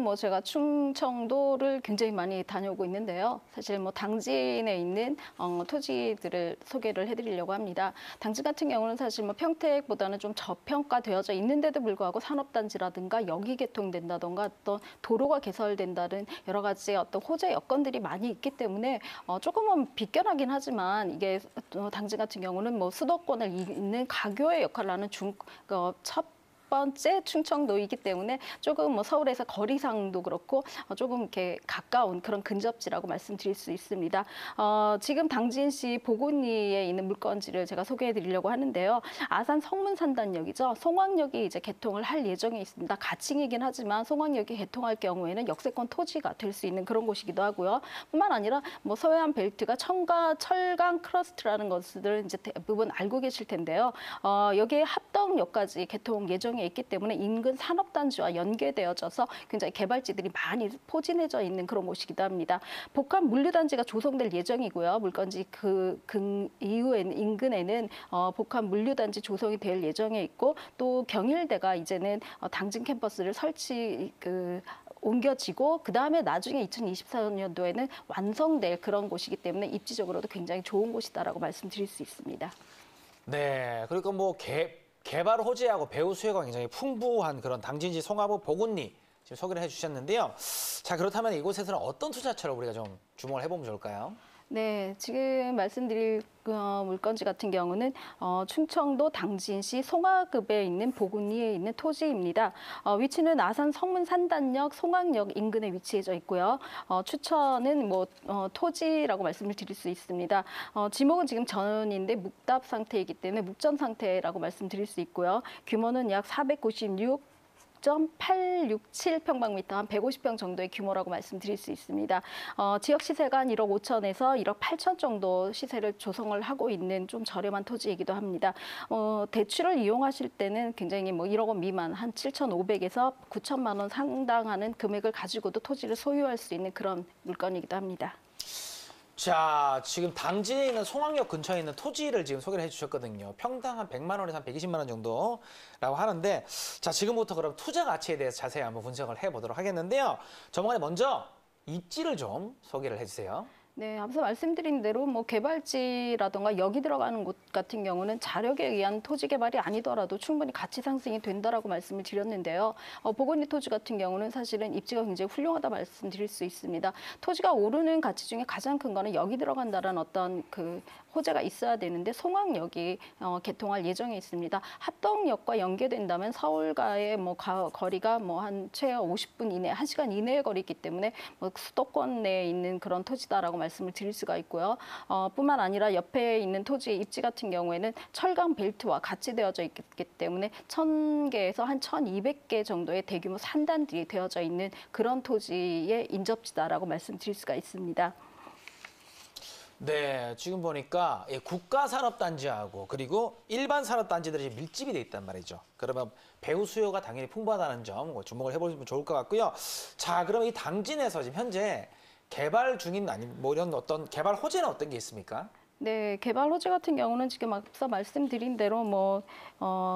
뭐 제가 충청도를 굉장히 많이 다녀오고 있는데요. 사실 뭐 당진에 있는 토지들을 소개를 해드리려고 합니다. 당진 같은 경우는 사실 뭐 평택보다는 좀 저평가되어져 있는데도 불구하고 산업단지라든가 여기 개통된다던가 어떤 도로가 개설된다는 여러 가지 어떤 호재 여건들이 많이 있기 때문에 조금은 비껴나긴 하지만 이게 당진 같은 경우는 뭐 수도권을 잇는 가교의 역할을 하는 첫 번째 충청도이기 때문에 조금 뭐 서울에서 거리상도 그렇고 조금 이렇게 가까운 그런 근접지라고 말씀드릴 수 있습니다. 지금 당진시 보곤리에 있는 물건지를 제가 소개해드리려고 하는데요. 아산 성문산단역이죠. 송악역이 이제 개통을 할 예정에 있습니다. 가칭이긴 하지만 송악역이 개통할 경우에는 역세권 토지가 될 수 있는 그런 곳이기도 하고요. 뿐만 아니라 뭐 서해안 벨트가 철강 크러스트라는 것을 이제 대부분 알고 계실 텐데요. 여기에 합덕역까지 개통 예정에 있기 때문에 인근 산업단지와 연계되어져서 굉장히 개발지들이 많이 포진해져 있는 그런 곳이기도 합니다. 복합 물류단지가 조성될 예정이고요. 물건지 이후에는 인근에는 복합 물류단지 조성이 될 예정에 있고 또 경일대가 이제는 당진 캠퍼스를 옮겨지고 그다음에 나중에 2024년도에는 완성될 그런 곳이기 때문에 입지적으로도 굉장히 좋은 곳이다라고 말씀드릴 수 있습니다. 네, 그리고 뭐 개발 호재하고 배후 수요가 굉장히 풍부한 그런 당진시 송화부 보군리 지금 소개를 해주셨는데요. 자, 그렇다면 이곳에서는 어떤 투자처를 우리가 좀 주목을 해보면 좋을까요? 네, 지금 말씀드릴 물건지 같은 경우는 충청도 당진시 송화읍에 있는 보군리에 있는 토지입니다. 위치는 아산 성문산단역 송악역 인근에 위치해져 있고요. 추천은 뭐 토지라고 말씀을 드릴 수 있습니다. 지목은 지금 전인데 묵답 상태이기 때문에 묵전 상태라고 말씀드릴 수 있고요. 규모는 약 496.867평방미터, 한 150평 정도의 규모라고 말씀드릴 수 있습니다. 지역 시세가 한 1억 5천에서 1억 8천 정도 시세를 조성을 하고 있는 좀 저렴한 토지이기도 합니다. 대출을 이용하실 때는 굉장히 뭐 1억 원 미만, 한 7,500에서 9천만 원 상당하는 금액을 가지고도 토지를 소유할 수 있는 그런 물건이기도 합니다. 자, 지금 당진에 있는 송악역 근처에 있는 토지를 지금 소개를 해주셨거든요. 평당 한 100만 원에서 한 120만 원 정도라고 하는데, 자, 지금부터 그럼 투자 가치에 대해서 자세히 한번 분석을 해보도록 하겠는데요. 전문가님 먼저 입지를 좀 소개를 해주세요. 네, 앞서 말씀드린 대로 뭐 개발지라던가 여기 들어가는 곳 같은 경우는 자력에 의한 토지 개발이 아니더라도 충분히 가치 상승이 된다라고 말씀을 드렸는데요. 보건리 토지 같은 경우는 사실은 입지가 굉장히 훌륭하다 말씀드릴 수 있습니다. 토지가 오르는 가치 중에 가장 큰 거는 여기 들어간다는 어떤 그 호재가 있어야 되는데 송악역이 개통할 예정에 있습니다. 합덕역과 연계된다면 서울과의 뭐 거리가 뭐 한 최하 50분 이내, 1시간 이내의 거리이기 때문에 뭐 수도권 내에 있는 그런 토지다라고 말씀을 드릴 수가 있고요. 뿐만 아니라 옆에 있는 토지의 입지 같은 경우에는 철강 벨트와 같이 되어져 있기 때문에 1,000개에서 한 1,200개 정도의 대규모 산단들이 되어져 있는 그런 토지의 인접지다라고 말씀드릴 수가 있습니다. 네, 지금 보니까 국가산업단지하고 그리고 일반 산업단지들이 밀집이 돼 있단 말이죠. 그러면 배후 수요가 당연히 풍부하다는 점 주목을 해보시면 좋을 것 같고요. 자, 그럼 이 당진에서 지금 현재 개발 중인 뭐 이런 어떤 개발 호재는 어떤 게 있습니까? 네, 개발 호재 같은 경우는 지금 앞서 말씀드린 대로 뭐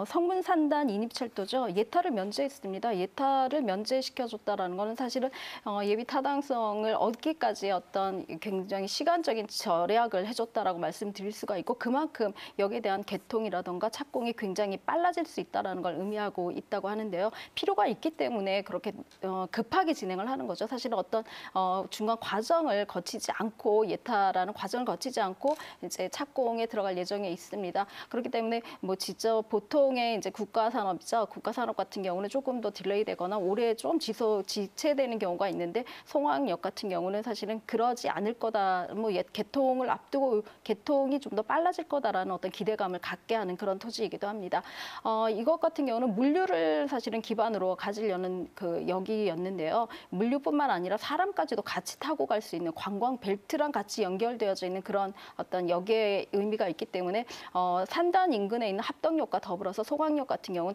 성문산단 인입철도죠. 예타를 면제했습니다. 예타를 면제시켜줬다라는 거는 사실은 예비 타당성을 얻기까지 어떤 굉장히 시간적인 절약을 해줬다라고 말씀드릴 수가 있고 그만큼 여기에 대한 개통이라던가 착공이 굉장히 빨라질 수 있다라는 걸 의미하고 있다고 하는데요. 필요가 있기 때문에 그렇게 급하게 진행을 하는 거죠. 사실은 어떤 중간 과정을 거치지 않고 예타라는 과정을 거치지 않고 이제 착공에 들어갈 예정에 있습니다. 그렇기 때문에 뭐 진짜 보통의 이제 국가산업이죠. 국가산업 같은 경우는 조금 더 딜레이 되거나 올해 좀 지체되는 경우가 있는데 송악역 같은 경우는 사실은 그러지 않을 거다. 뭐 개통을 앞두고 개통이 좀 더 빨라질 거다라는 어떤 기대감을 갖게 하는 그런 토지이기도 합니다. 이것 같은 경우는 물류를 사실은 기반으로 가지려는 그 역이었는데요. 물류뿐만 아니라 사람까지도 같이 타고 갈 수 있는 관광 벨트랑 같이 연결되어져 있는 그런 어떤 어떤 여기에 의미가 있기 때문에 산단 인근에 있는 합덕역과 더불어서 송악역 같은 경우는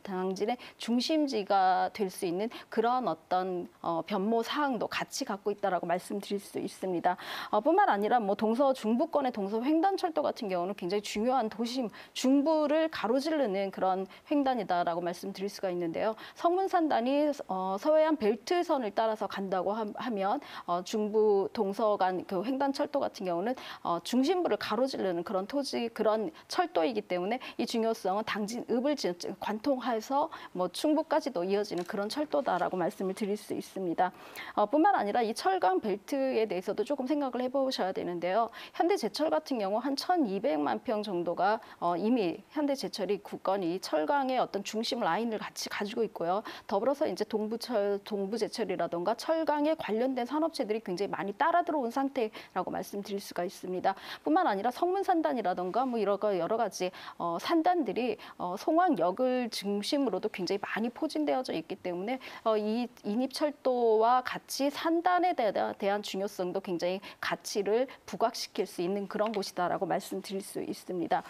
당진의 중심지가 될 수 있는 그런 어떤 변모 사항도 같이 갖고 있다라고 말씀드릴 수 있습니다. 뿐만 아니라 뭐 동서 중부권의 동서 횡단철도 같은 경우는 굉장히 중요한 도심 중부를 가로지르는 그런 횡단이다라고 말씀드릴 수가 있는데요. 성문산단이 서해안 벨트선을 따라서 간다고 하면 중부 동서 간 그 횡단철도 같은 경우는 중심부를 가로지르는 그런 그런 철도이기 때문에 이 중요성은 당진읍을 관통해서 뭐 충북까지도 이어지는 그런 철도다라고 말씀을 드릴 수 있습니다. 뿐만 아니라 이 철강 벨트에 대해서도 조금 생각을 해보셔야 되는데요. 현대제철 같은 경우 한 1,200만 평 정도가 이미 현대제철이 굳건히 철강의 어떤 중심 라인을 같이 가지고 있고요. 더불어서 이제 동부제철이라던가 철강에 관련된 산업체들이 굉장히 많이 따라 들어온 상태라고 말씀드릴 수가 있습니다. 뿐만 아니라 성문산단이라던가 뭐 여러 가지 산단들이 송악역을 중심으로도 굉장히 많이 포진되어져 있기 때문에 이 인입철도와 같이 산단에 대한 중요성도 굉장히 가치를 부각시킬 수 있는 그런 곳이다라고 말씀드릴 수 있습니다.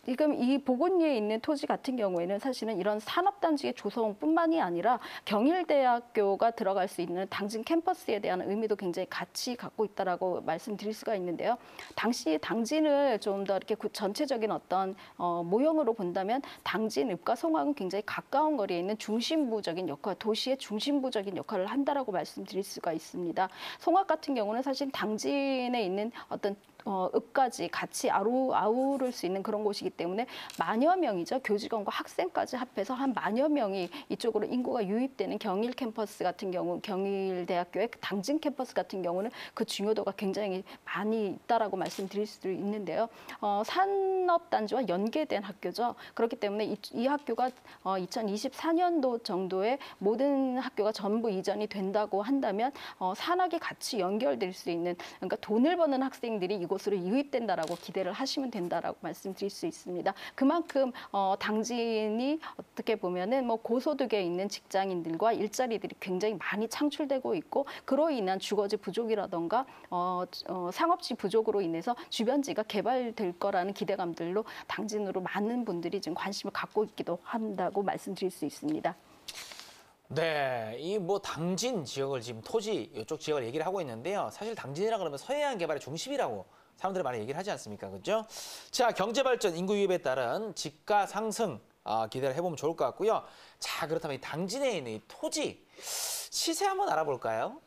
지금 이 보건리에 있는 토지 같은 경우에는 사실은 이런 산업단지의 조성뿐만이 아니라 경일대학교가 들어갈 수 있는 당진 캠퍼스에 대한 의미도 굉장히 같이 갖고 있다라고 말씀드릴 수가 있는데요. 당시 당진을 좀 더 이렇게 전체적인 어떤 모형으로 본다면 당진읍과 송악은 굉장히 가까운 거리에 있는 중심부적인 역할, 도시의 중심부적인 역할을 한다라고 말씀드릴 수가 있습니다. 송악 같은 경우는 사실 당진에 있는 어떤 읍까지 같이 아우를 수 있는 그런 곳이기 때문에 만여 명이죠. 교직원과 학생까지 합해서 한 만여 명이 이쪽으로 인구가 유입되는 경일 캠퍼스 같은 경우, 경일대학교의 당진 캠퍼스 같은 경우는 그 중요도가 굉장히 많이 있다라고 말씀드릴 수도 있는데요. 산업단지와 연계된 학교죠. 그렇기 때문에 이 학교가 2024년도 정도에 모든 학교가 전부 이전이 된다고 한다면 산학이 같이 연결될 수 있는, 그러니까 돈을 버는 학생들이 이곳으로 유입된다라고 기대를 하시면 된다라고 말씀드릴 수 있습니다. 그만큼 당진이 어떻게 보면은 뭐 고소득에 있는 직장인들과 일자리들이 굉장히 많이 창출되고 있고, 그로 인한 주거지 부족이라던가 상업지 부족으로 인해서 주변지가 개발될 거라는 기대감들로 당진으로 많은 분들이 지금 관심을 갖고 있기도 한다고 말씀드릴 수 있습니다. 네, 이 뭐 당진 지역을 지금 토지 이쪽 지역을 얘기를 하고 있는데요. 사실 당진이라 그러면 서해안 개발의 중심이라고 사람들이 많이 얘기를 하지 않습니까? 그렇죠? 자, 경제 발전, 인구 유입에 따른 집가 상승 기대를 해보면 좋을 것 같고요. 자, 그렇다면 이 당진에 있는 이 토지 시세 한번 알아볼까요?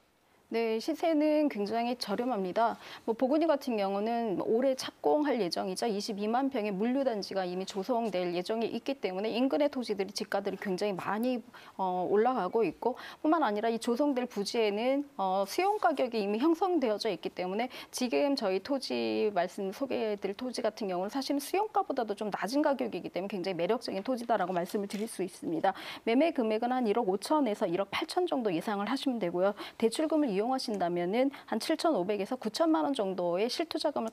네, 시세는 굉장히 저렴합니다. 뭐 보건이 같은 경우는 올해 착공할 예정이자 22만 평의 물류단지가 이미 조성될 예정이 있기 때문에 인근의 토지들이 집가들이 굉장히 많이 올라가고 있고, 뿐만 아니라 이 조성될 부지에는 수용 가격이 이미 형성되어져 있기 때문에 지금 저희 토지 소개해드릴 토지 같은 경우는 사실은 수용가보다도 좀 낮은 가격이기 때문에 굉장히 매력적인 토지다라고 말씀을 드릴 수 있습니다. 매매 금액은 한 1억 5천에서 1억 8천 정도 예상을 하시면 되고요. 대출금을 이용하신다면은 한 7,500에서 9천만 원 정도의 실투자금을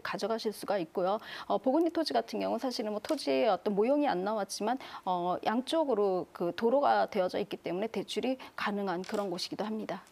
가져가실 수가 있고요. 보건리 토지 같은 경우는 사실은 뭐 토지의 어떤 모형이 안 나왔지만 양쪽으로 그 도로가 되어져 있기 때문에 대출이 가능한 그런 곳이기도 합니다.